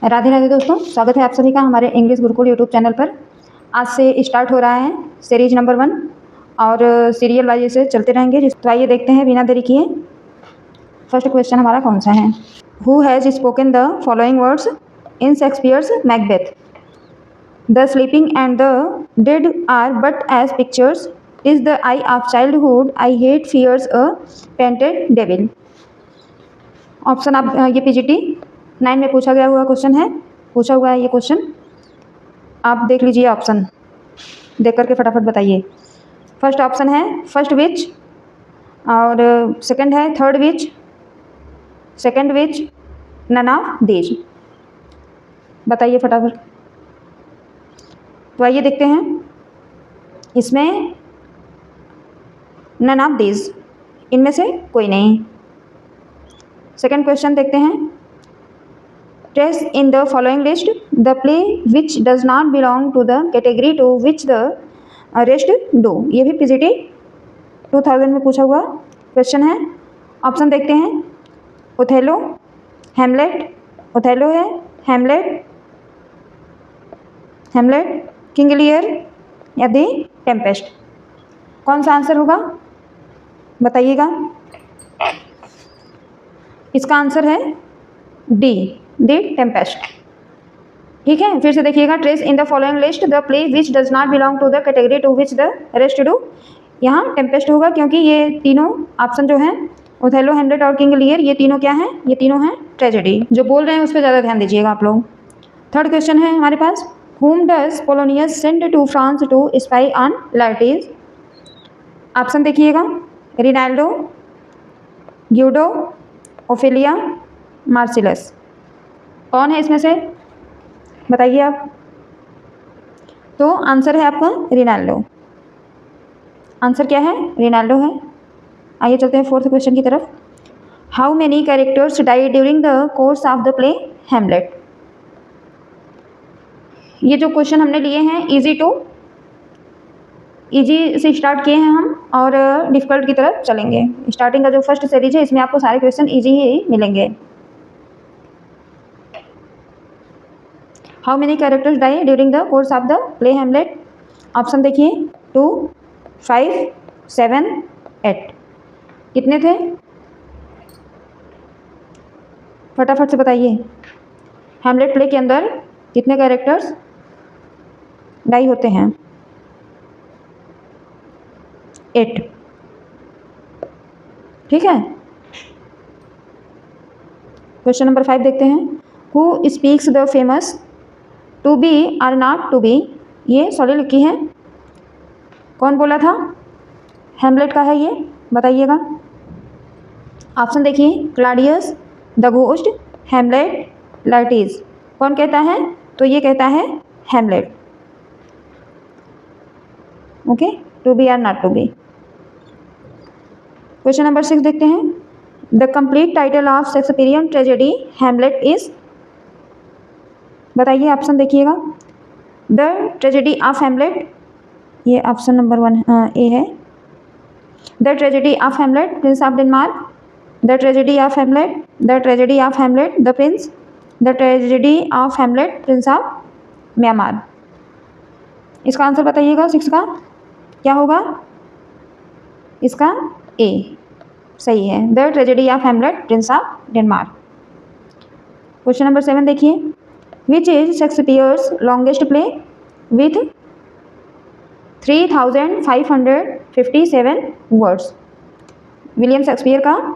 राधे राधे दोस्तों, स्वागत है आप सभी का हमारे इंग्लिश गुरुकुल यूट्यूब चैनल पर। आज से स्टार्ट हो रहा है सीरीज नंबर 1 और सीरियल वाइज से चलते रहेंगे। तो आइए देखते हैं बिना देरी किए फर्स्ट क्वेश्चन हमारा कौन सा है। Who has spoken the following words in Shakespeare's Macbeth? The sleeping and the dead are but as pictures, is the eye of childhood, I hate fears a painted devil. Option आप ये PGT 9 में पूछा गया हुआ question है, पूछा हुआ है ये क्वेश्चन। आप देख लीजिए, ऑप्शन देख करके फटाफट बताइए। फर्स्ट ऑप्शन है फर्स्ट विच, और सेकंड है third witch, second witch, none of these. बताइए फटाफट। तो आइए देखते हैं, इसमें नन ऑफ दीज, इनमें से कोई नहीं। सेकंड क्वेश्चन देखते हैं। Trace in the following list the play which does not belong to the category to which the rest do। ये भी पीजीटी 2000 में पूछा हुआ क्वेश्चन है। ऑप्शन देखते हैं। ओथेलो, हैमलेट, ओथेलो है, हैमलेट, हैमलेट, किंग लियर या दी टेम्पेस्ट। कौन सा आंसर होगा बताइएगा। इसका आंसर है डी, दी टेम्पेस्ट। ठीक है, फिर से देखिएगा। Trace in the following list the play which does not belong to the category to which the rest do. यहाँ टेम्पेस्ट होगा क्योंकि ये तीनों ऑप्शन जो हैं ओथेलो, हैमलेट और किंग लियर, ये तीनों क्या हैं? ये तीनों हैं ट्रेजेडी। जो बोल रहे हैं उस पर ज़्यादा ध्यान दीजिएगा आप लोग। थर्ड क्वेश्चन है हमारे पास। whom does Polonius send to France to spy on Laertes? Option देखिएगा। Reynaldo, Guido, Ophelia, Marcellus. कौन है इसमें से बताइए आप। तो आंसर है आपका रिनाल्डो। आंसर क्या है? रिनाल्डो है। आइए चलते हैं फोर्थ क्वेश्चन की तरफ। How many characters die during the course of the play Hamlet? ये जो क्वेश्चन हमने लिए हैं इजी टू इजी से स्टार्ट किए हैं हम और डिफिकल्ट की तरफ चलेंगे। स्टार्टिंग का जो फर्स्ट सीरीज है इसमें आपको सारे क्वेश्चन इजी ही मिलेंगे। How many characters die during the course of the play Hamlet? Option देखिए। 2, 5, 7, 8। कितने थे फटाफट से बताइए। हैमलेट प्ले के अंदर कितने कैरेक्टर्स डाई होते हैं? 8। ठीक है। क्वेश्चन नंबर 5 देखते हैं। Who speaks the famous to be or not to be? ये सॉरी लिखी है, कौन बोला था? हैमलेट का है ये, बताइएगा। ऑप्शन देखिए। Claudius, the ghost, Hamlet, Laertes. कौन कहता है? तो ये कहता है Hamlet. Okay, to be or not to be. Question number 6 देखते हैं। The complete title of Shakespearean tragedy Hamlet is? बताइए, ऑप्शन देखिएगा। द ट्रेजेडी ऑफ हैमलेट, ये ऑप्शन नंबर 1 ए है। The tragedy of Hamlet, prince of Denmark, the tragedy of Hamlet, the tragedy of Hamlet, the prince, the tragedy of Hamlet, prince of Myanmar. इसका answer बताइएगा 6 का क्या होगा? इसका ए सही है, the tragedy of Hamlet, prince of Denmark. Question number 7 देखिए। Which is Shakespeare's longest play with 3557 words? William Shakespeare का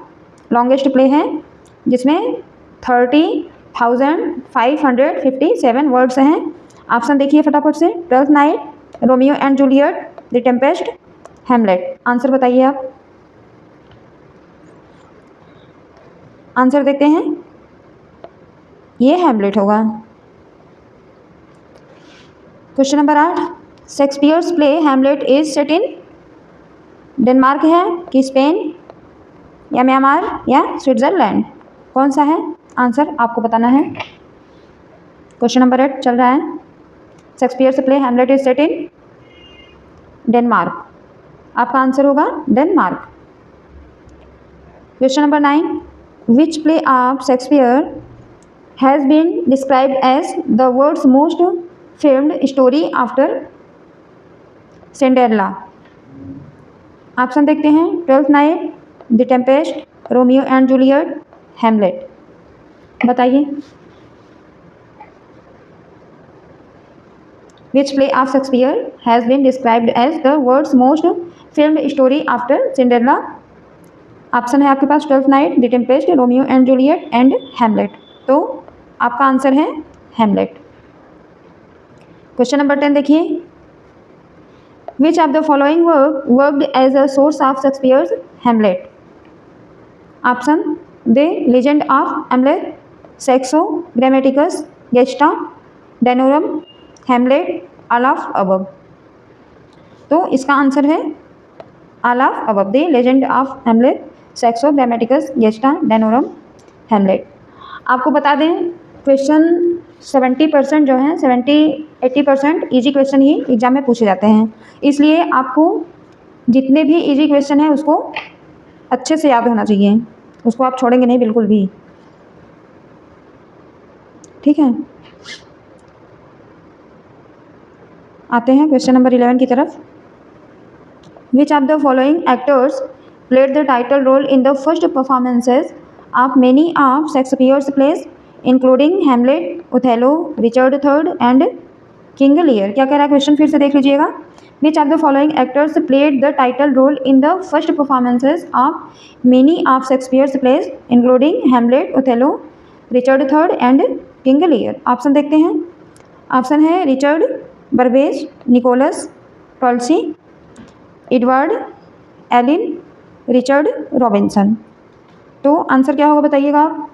लॉन्गेस्ट प्ले है जिसमें 30,557 वर्ड्स हैं। ऑप्शन देखिए फटाफट से। Twelfth night, Romeo and Juliet, the Tempest, Hamlet. Answer बताइए आप। आंसर देखते हैं। ये हैमलेट होगा। Question number 8। Shakespeare's play Hamlet is set in? Denmark है कि स्पेन या म्यांमार या स्विट्जरलैंड? कौन सा है? आंसर आपको बताना है। क्वेश्चन नंबर 8 चल रहा है। Shakespeare's play Hamlet is set in Denmark. आपका आंसर होगा Denmark. Question number 9। Which play of Shakespeare has been described as the world's most famed story after Cinderella. Option देखते हैं, twelfth night, the tempest, Romeo and Juliet, Hamlet. बताइए, which play of Shakespeare has been described as the world's most filmed story after Cinderella. Option है आपके पास twelfth night, the tempest, Romeo and Juliet and Hamlet. तो आपका answer है Hamlet. Question number 10 देखिए, which of the following worked as a source of Shakespeare's Hamlet. Option, the legend of Hamlet, Saxo, Grammaticus, Gesta, Danorum, Hamlet, all of above. तो इसका answer है all of above, the legend of Hamlet, Saxo, Grammaticus, Gesta, Danorum, Hamlet. आपको बता दें, question 70% जो है 70-80% easy question ही exam में पूछे जाते हैं, इसलिए आपको जितने भी ईजी क्वेश्चन हैं उसको अच्छे से याद होना चाहिए, उसको आप छोड़ेंगे नहीं बिल्कुल भी, ठीक है। आते हैं क्वेश्चन नंबर 11 की तरफ। विच of the following actors played the title role in the first performances of many of Shakespeare's plays, including Hamlet, Othello, Richard III and King Lear। क्या कह रहा है क्वेश्चन, फिर से देख लीजिएगा। Which of the following actors played the title role in the first performances of many of Shakespeare's plays, including Hamlet, Othello, Richard III and King Lear। Option देखते हैं। ऑप्शन है Richard Burbage, Nicholas Tooley, Edward Alleyn, Richard Robinson. तो answer क्या होगा बताइएगा आप,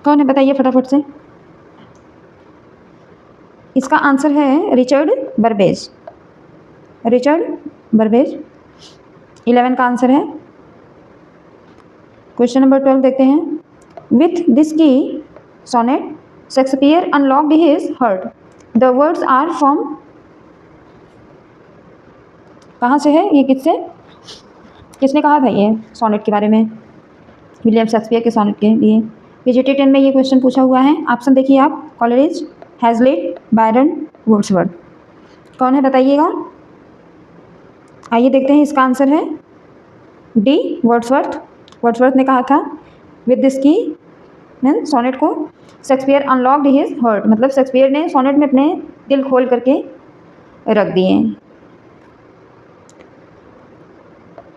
कौन है बताइए फटाफट से। इसका आंसर है रिचर्ड बर्बेज, रिचर्ड बर्बेज 11 का आंसर है। क्वेश्चन नंबर 12 देखते हैं। With this key sonnet Shakespeare unlocked his heart, the words are from. कहाँ से है ये, किसने कहा था ये सोनेट के बारे में, विलियम शेक्सपियर के सोनेट के लिए। पीजीटी 10 में ये क्वेश्चन पूछा हुआ है। ऑप्शन देखिए आप, कॉलरिज, हैजलिट, बायरन, वर्ड्सवर्थ। कौन है बताइएगा। आइए देखते हैं, इसका आंसर है डी, वर्ड्सवर्थ। वर्ड्सवर्थ ने कहा था विद दिस की सोनेट को शेक्सपियर अनलॉक्ड हिज हार्ट, मतलब शेक्सपियर ने सोनेट में अपने दिल खोल करके रख दिए।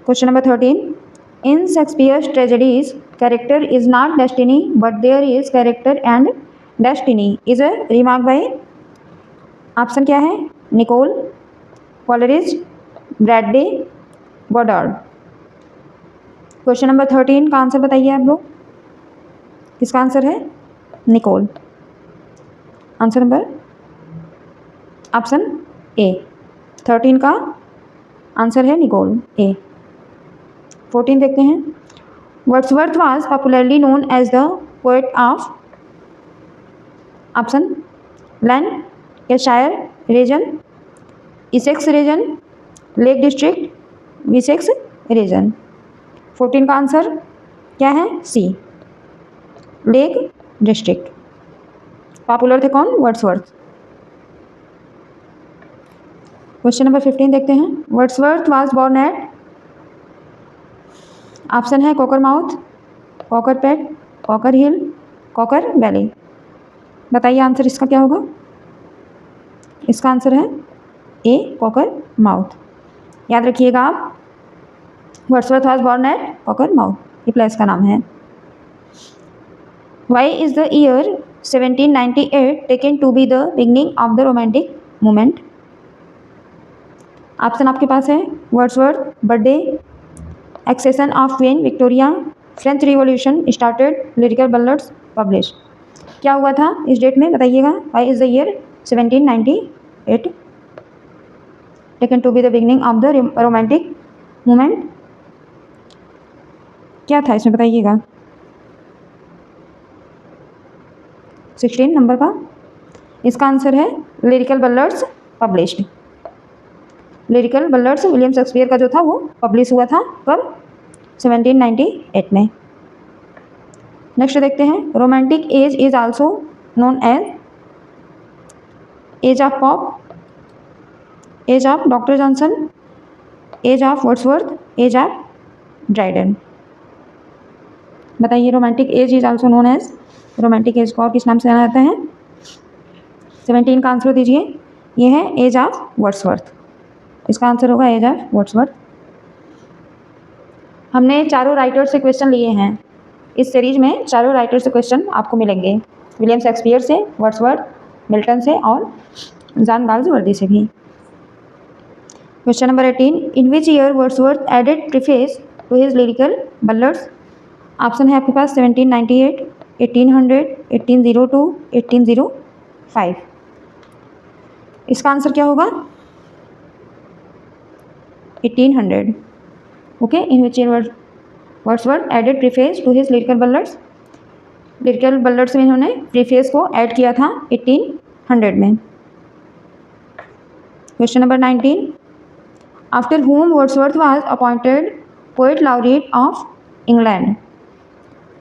Question number 13, in Shakespeare's tragedies character is not destiny but there is character and destiny is a remark by. Option क्या है, Nicoll, Coleridge, Bradley, Goddard. Question number 13 का आंसर बताइए आप लोग। इसका आंसर है Nicoll. Answer number option A, 13 का answer है निकोल, ए। 14 देखते हैं। Wordsworth was popularly known as the poet of. Option, Lancashire region, Essex region, Lake District, Wessex region. 14 का आंसर क्या है, सी, लेक डिस्ट्रिक्ट। पॉपुलर थे कौन, वर्ड्सवर्थ। क्वेश्चन नंबर 15 देखते हैं। Wordsworth was born at. Option है Cockermouth, Cocker pet, Cocker hill, Cocker valley. बताइए answer इसका क्या होगा। इसका आंसर है ए, कॉकर माउथ। याद रखिएगा आप, Wordsworth was born at Cockermouth, ये प्लेस का नाम है। Why is the year 1798 taken to be the beginning of the romantic movement. Option आपके पास है Wordsworth birthday, accession of Queen Victoria, French revolution started, lyrical ballads publish. क्या हुआ था इस डेट में बताइएगा। Why is the year 1798 taken to be the beginning of the romantic movement. क्या था इसमें बताइएगा। 16 नंबर का इसका आंसर है lyrical ballads published. Lyrical ballads William Shakespeare का जो था वो पब्लिश हुआ था कब, 1798 में। नेक्स्ट देखते हैं, romantic age is also known age of Pope, age of doctor Johnson, age of Wordsworth, age of Dryden. बताइए, romantic age is also known age, romantic age को और किस नाम से जाना जाता है? 17 का आंसर दीजिए। ये है एज ऑफ वर्ड्सवर्थ, इसका आंसर होगा एज ऑफ वर्ड्सवर्थ। हमने चारों राइटर से क्वेश्चन लिए हैं, इस सीरीज में चारों राइटर से क्वेश्चन आपको मिलेंगे, विलियम शेक्सपियर से, वर्ड्सवर्थ, मिल्टन से और जॉन गाल्सवर्दी से भी। Question number 18, in which year Wordsworth added preface to his lyrical ballads? Option है आपके पास 1798, 1800, 1802, 1805। इसका आंसर क्या होगा? 1800। Okay, in which year Wordsworth added preface to his lyrical ballads? Lyrical ballads में इन्होंने प्रीफेस को ऐड किया था 1800 में। Question number 19, after whom Wordsworth was appointed poet laureate of England?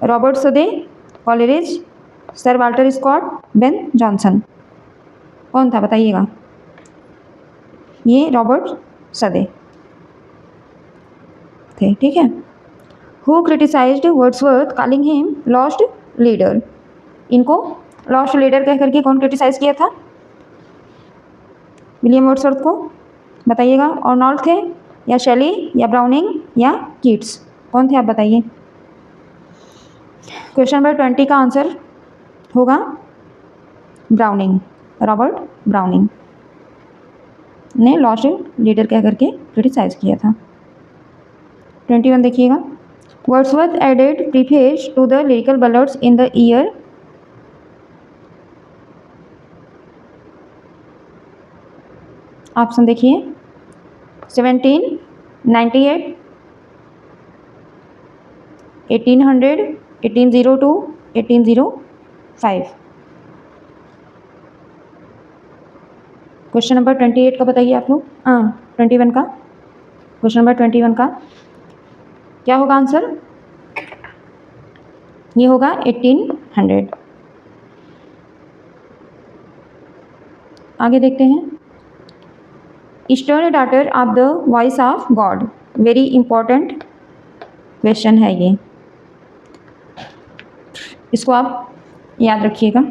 Robert Southey, Coleridge, sir Walter Scott, Ben Jonson. कौन था बताइएगा? ये रॉबर्ट सदे थे, ठीक है। Who criticised Wordsworth calling him lost leader? इनको लॉस्ट लीडर कह करके कौन क्रिटिसाइज किया था विलियम वर्ड्सवर्थ को? बताइएगा, ऑर्नोल्ड थे या शेली या ब्राउनिंग या कीट्स? कौन थे आप बताइए। क्वेश्चन नंबर 20 का आंसर होगा ब्राउनिंग, रॉबर्ट ब्राउनिंग ने लॉस्ट लीडर कह करके क्रिटिसाइज किया था। 21 देखिएगा, Wordsworth added preface to the lyrical ballads in the year? Option देखिए, 1798, 1800, 1802, 1805। क्वेश्चन नंबर 28 का बताइए आप लोग। 21 का, क्वेश्चन नंबर 21 का क्या होगा आंसर? ये होगा 1800। आगे देखते हैं, eastern daughter of the voice of God, very important question है ये, इसको आप याद रखिएगा।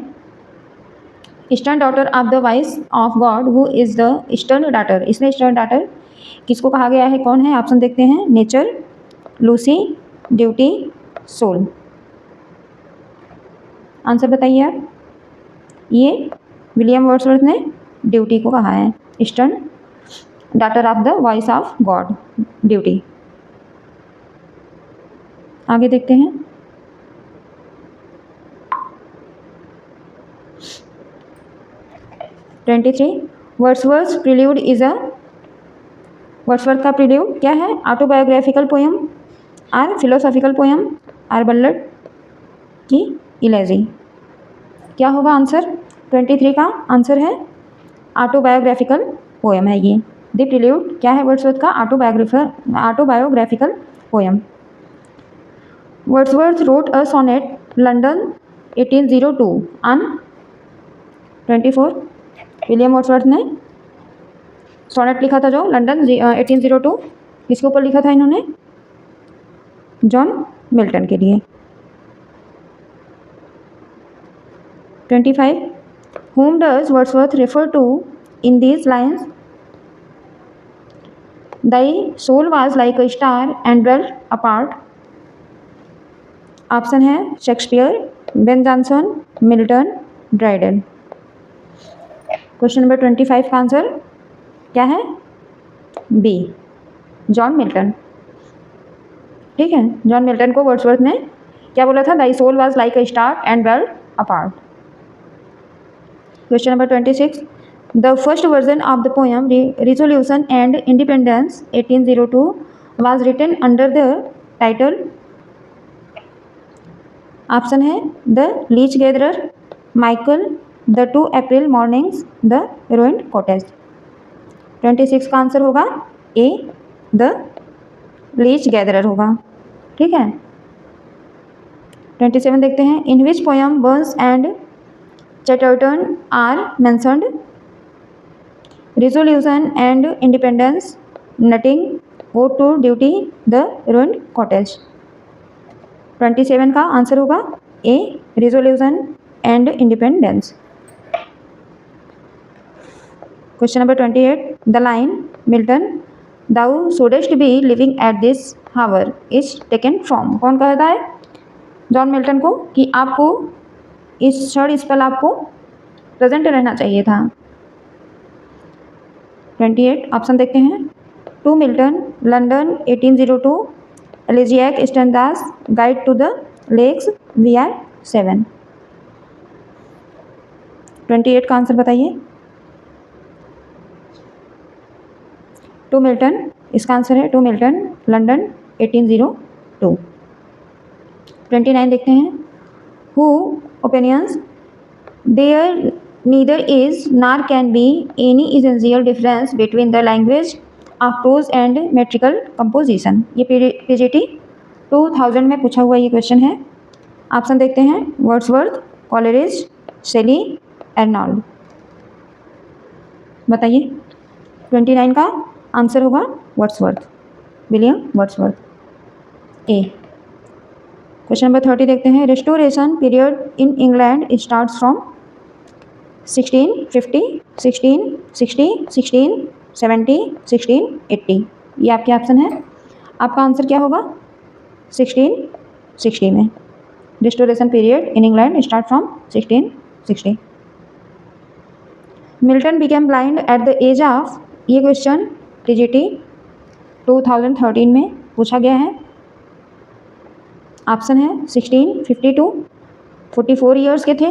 Eastern daughter of the voice of God, who is the eastern daughter? इसमें ईस्टर्न डॉटर किसको कहा गया है, कौन है? ऑप्शन देखते हैं, nature, Lucy, duty, soul. Answer बताइए आप। ये विलियम वर्ड्सवर्थ ने ड्यूटी को कहा है, eastern daughter of the voice of God, duty. आगे देखते हैं, Wordsworth prelude is a, Wordsworth का प्रील्यूड क्या है? ऑटोबायोग्राफिकल पोएम और फिलोसॉफिकल पोएम और बल्लड की इलेजी? क्या होगा आंसर? 23 का आंसर है ऑटोबायोग्राफिकल पोएम है ये। द प्रील्यूड क्या है वर्ड्सवर्थ का? Autobiographical poem. Wordsworth wrote a sonnet London 1802 on 24। William Wordsworth ने सोनेट लिखा था जो लंदन 1802, किसके ऊपर लिखा था इन्होंने? जॉन मिल्टन के लिए। 25, whom does Wordsworth refer to in these lines? Thy soul was like a star and dwelt apart. Option है Shakespeare, Ben Jonson, Milton, Dryden. Question number 25 का आंसर क्या है? B, John Milton. ठीक है, John Milton को Wordsworth ने क्या बोला था? Thy soul was like a star and dwelt apart. Question number 26. The first version of the poem Resolution and Independence 1802 was written under the title. Option है the leech gatherer, Michael, the 2 April mornings, the ruined cottage. 26 का answer होगा ए, the leech gatherer होगा। ठीक है, 27 देखते हैं, in which poem Burns and Chatterton are mentioned, resolution and independence, nothing owe to duty, the ruined cottage. 27 का answer होगा A, resolution and independence. Question number 28, the line Milton thou shouldest be living at this hour is taken from, कौन कहता है John Milton को कि आपको इस क्षण इस पल आपको प्रेजेंट रहना चाहिए था। 28 ऑप्शन देखते हैं, to Milton, London 1802, elegiac stanzas guide to the lakes, we are 7। 28 का आंसर बताइए। टू मिल्टन इसका आंसर है, टू मिल्टन, लंदन 1802। 29 देखते हैं, who opinions there neither is nor can be any essential difference between the language of prose and metrical composition. ये PGT 2000 में पूछा हुआ ये क्वेश्चन है। ऑप्शन देखते हैं, वर्ड्सवर्थ, कॉलरिज, शेली, एर्नॉल्ड। बताइए। 29 का आंसर होगा वर्ड्सवर्थ, विलियम वर्ड्सवर्थ, ए। क्वेश्चन नंबर 30 देखते हैं, restoration period in England starts from 1650, 1660, 1670, 1680। ये आपके ऑप्शन है। आपका आंसर क्या होगा? 1660 में restoration period in England start from 1660। Milton became blind at the age of, ये क्वेश्चन टीजीटी 2013 में पूछा गया है। ऑप्शन है 1652, 44 ईयर्स के थे,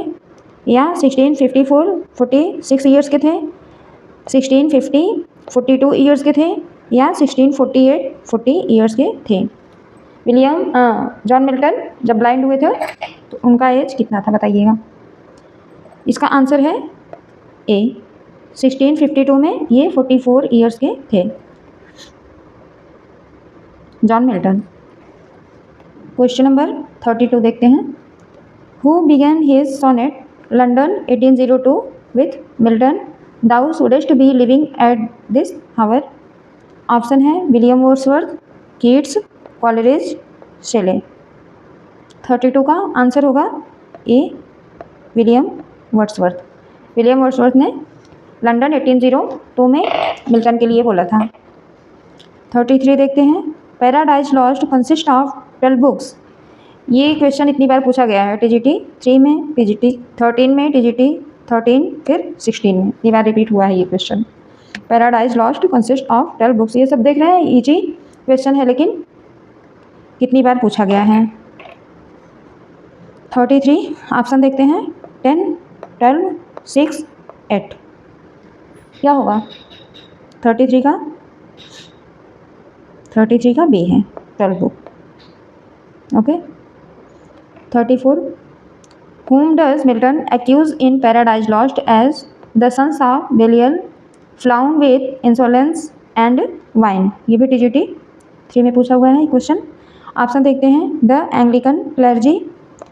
या 1654, 46 ईयर्स के थे, 1650, 42 ईयर्स के थे, या 1648, 40 ईयर्स के थे। जॉन मिल्टन जब ब्लाइंड हुए थे तो उनका एज कितना था बताइएगा। इसका आंसर है ए, 1652 में ये 44 ईयर्स के थे जॉन मिल्टन। क्वेश्चन नंबर 32 देखते हैं, who began his sonnet London 1802 with Milton thou shouldest be living at this hour. Option है William Wordsworth, Keats, Coleridge, Shelley. 32 का आंसर होगा A, William Wordsworth. William Wordsworth ने London 1802 में Milton के लिए बोला था। 33 देखते हैं, paradise lost consist of 12 books. ये क्वेश्चन इतनी बार पूछा गया है, टीजीटी 3 में, टीजीटी 13 में, टीजीटी 13, फिर 16 में, इतनी बार रिपीट हुआ है ये question. Paradise lost consist of 12 books, ये सब देख रहे हैं, इजी क्वेश्चन है, लेकिन कितनी बार पूछा गया है। 33 ऑप्शन देखते हैं, 10, 12, 6, 8। क्या होगा 33 का? 33 का बी है, 12 book. Okay. 34, whom does Milton accuse in Paradise Lost as the sons of Belial flown with insolence and wine। ये भी टीजीटी 3 में पूछा हुआ है क्वेश्चन। ऑप्शन देखते हैं, the Anglican clergy,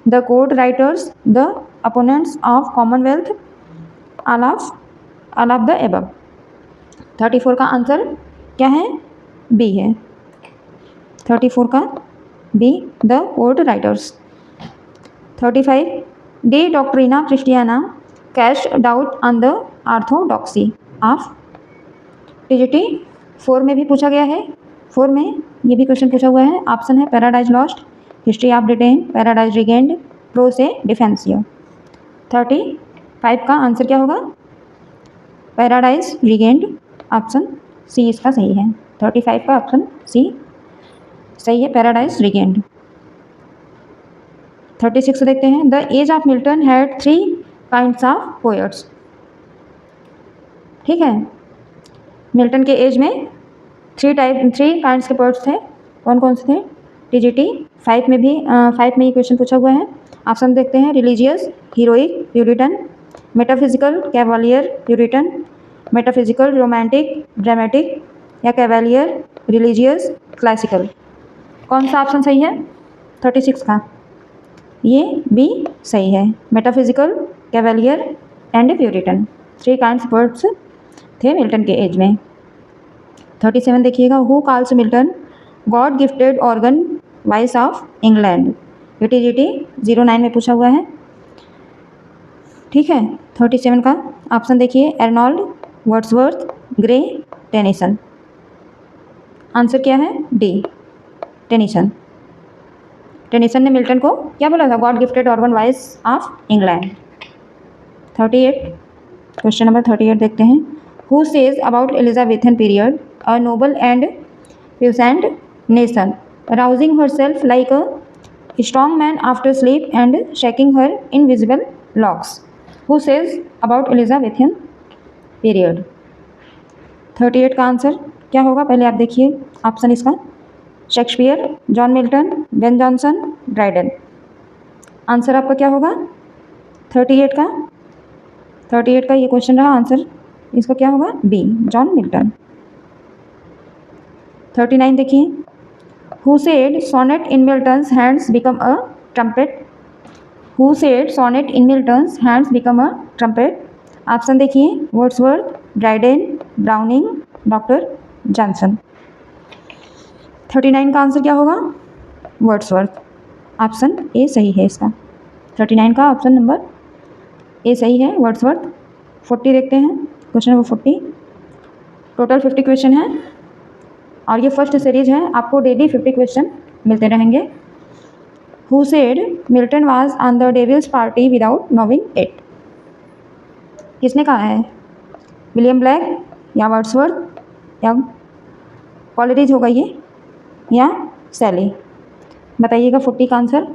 the court writers, the opponents of commonwealth, all of the above. 34 का answer क्या है? बी है। 34 का B, the court writers. 35, De Doctrina Christiana cast doubt on the orthodoxy of. TGT 4 में भी पूछा गया है, 4 में ये भी क्वेश्चन पूछा हुआ है। ऑप्शन है paradise lost, history of Britain, paradise regained, pro से डिफेंसियो। 35 का आंसर क्या होगा? पैराडाइज रिगेंड, ऑप्शन सी इसका सही है। 35 का ऑप्शन सी सही है, पैराडाइज रिगेंड। 36 देखते हैं, the age of Milton had 3 kinds of poets. ठीक है, मिल्टन के एज में 3 काइंड्स के पोएट्स थे। कौन कौन से थे? टीजीटी 5 में ये क्वेश्चन पूछा हुआ है। ऑप्शन देखते हैं, religious, heroic, puritan, metaphysical, cavalier, puritan, metaphysical, romantic, dramatic, या कैवालियर, रिलीजियस, क्लासिकल। कौन सा ऑप्शन सही है 36 का? ये बी सही है। Metaphysical, cavalier and puritan, 3 kinds words थे मिल्टन के एज में। 37 देखिएगा, who calls Milton God gifted organ voice of England. UTGT 09 में पूछा हुआ है। ठीक है, 37 का ऑप्शन देखिए, Arnold, Wordsworth, Gray, Tennyson. Answer क्या है? D, Tennyson. टेनिसन ने मिल्टन को क्या बोला था? God gifted organ voice of England. 38, question number 38 देखते हैं। Who says about Elizabethan period a noble and puissant nation rousing her self like a strong man after sleep and shaking her invisible locks. Who says about Elizabethan period. 38 का answer क्या होगा? पहले आप देखिए option इसका, Shakespeare, John Milton, Ben Jonson, Dryden. Answer आपका क्या होगा? 38 का, 38 का ये क्वेश्चन रहा, आंसर इसका क्या होगा? B, John Milton. 39 देखिए, who said sonnet in Milton's hands become a trumpet. Who said sonnet in Milton's hands become a trumpet. Option देखिए, Wordsworth, Dryden, Browning, Doctor Johnson. 39 का आंसर क्या होगा? वर्ड्सवर्थ। ऑप्शन ए सही है इसका। 39 का option number A सही है, वर्ड्सवर्थ। 40 देखते हैं, क्वेश्चन नंबर 40। टोटल 50 क्वेश्चन है और ये फर्स्ट सीरीज है, आपको डेली 50 क्वेश्चन मिलते रहेंगे। Who said Milton was on the devil's party without knowing it. किसने कहा है? विलियम ब्लैक या वर्ड्सवर्थ या कॉलरिज होगा ये, या सैली? बताइएगा 40 का आंसर।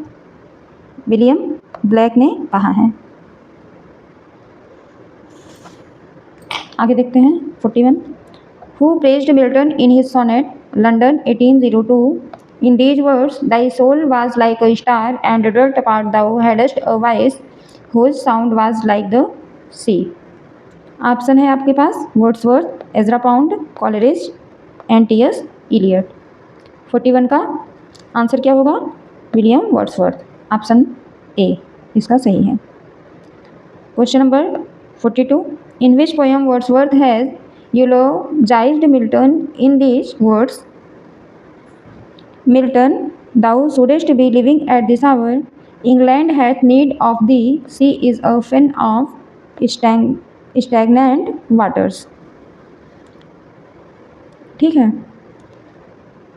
विलियम ब्लैक ने कहा है। आगे देखते हैं 41। Who praised Milton in his sonnet London 1802 in these words, thy soul was like a star and dwelt apart thou hadst a voice whose sound was like the sea। Option है आपके पास, Wordsworth, Ezra Pound, Coleridge and T S. Eliot. 41 का answer क्या होगा? William Wordsworth. Option A इसका सही है। Question number 42। In which poem Wordsworth has eulogised Milton in these words, Milton thou shouldest be living at this hour, England hath need of thee, she is a fen of stagnant waters। ठीक है,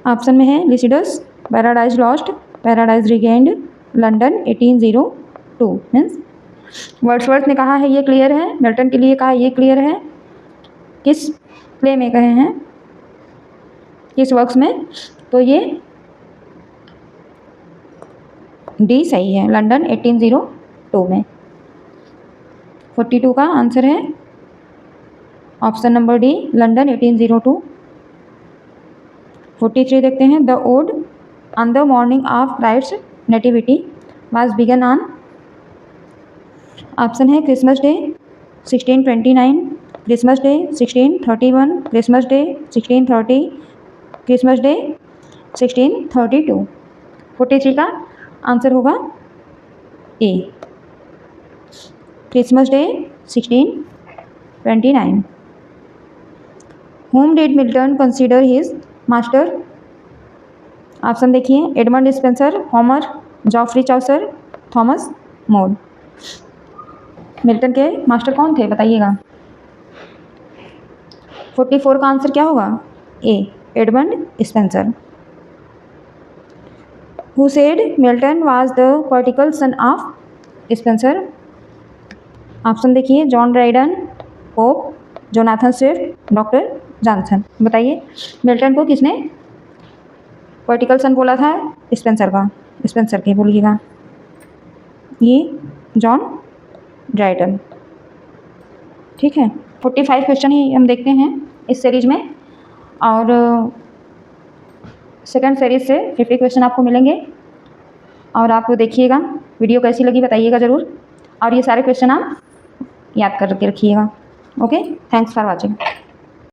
option में है Lycidas, paradise lost, paradise regained, London 1802। Means Wordsworth ने कहा है ये clear है, Milton के लिए कहा ये क्लियर है। किस प्ले में कहे हैं, किस वर्क्स में? तो ये डी सही है, लंदन 1802 में। 42 का आंसर है ऑप्शन नंबर डी, लंदन 1802। 43 देखते हैं। The ode on the morning of Christ nativity was begun on. Option है Christmas day 1629, Christmas day 1631, Christmas day 1630, Christmas day 1632। 43 का आंसर होगा A, Christmas day 1629। Whom did Milton consider his master? Option देखिए, Edmund Spenser, Homer, Geoffrey Chaucer, Thomas More. Milton के master कौन थे बताइएगा। 44 का answer क्या होगा? A, Edmund Spenser. Who said Milton was the prodigal son of Spencer? Option देखिए, John Dryden, Pope, Jonathan Swift, Doctor Johnson. बताइए मिल्टन को किसने वर्टिकल सन बोला था? स्पेंसर का, स्पेंसर के बोलिएगा। ये जॉन ड्राइडन। ठीक है, 45 क्वेश्चन ही हम देखते हैं इस सीरीज में और सेकंड सीरीज से 50 क्वेश्चन आपको मिलेंगे और आप देखिएगा। वीडियो कैसी लगी बताइएगा ज़रूर और ये सारे क्वेश्चन आप याद करके रखिएगा। Okay, thanks for watching.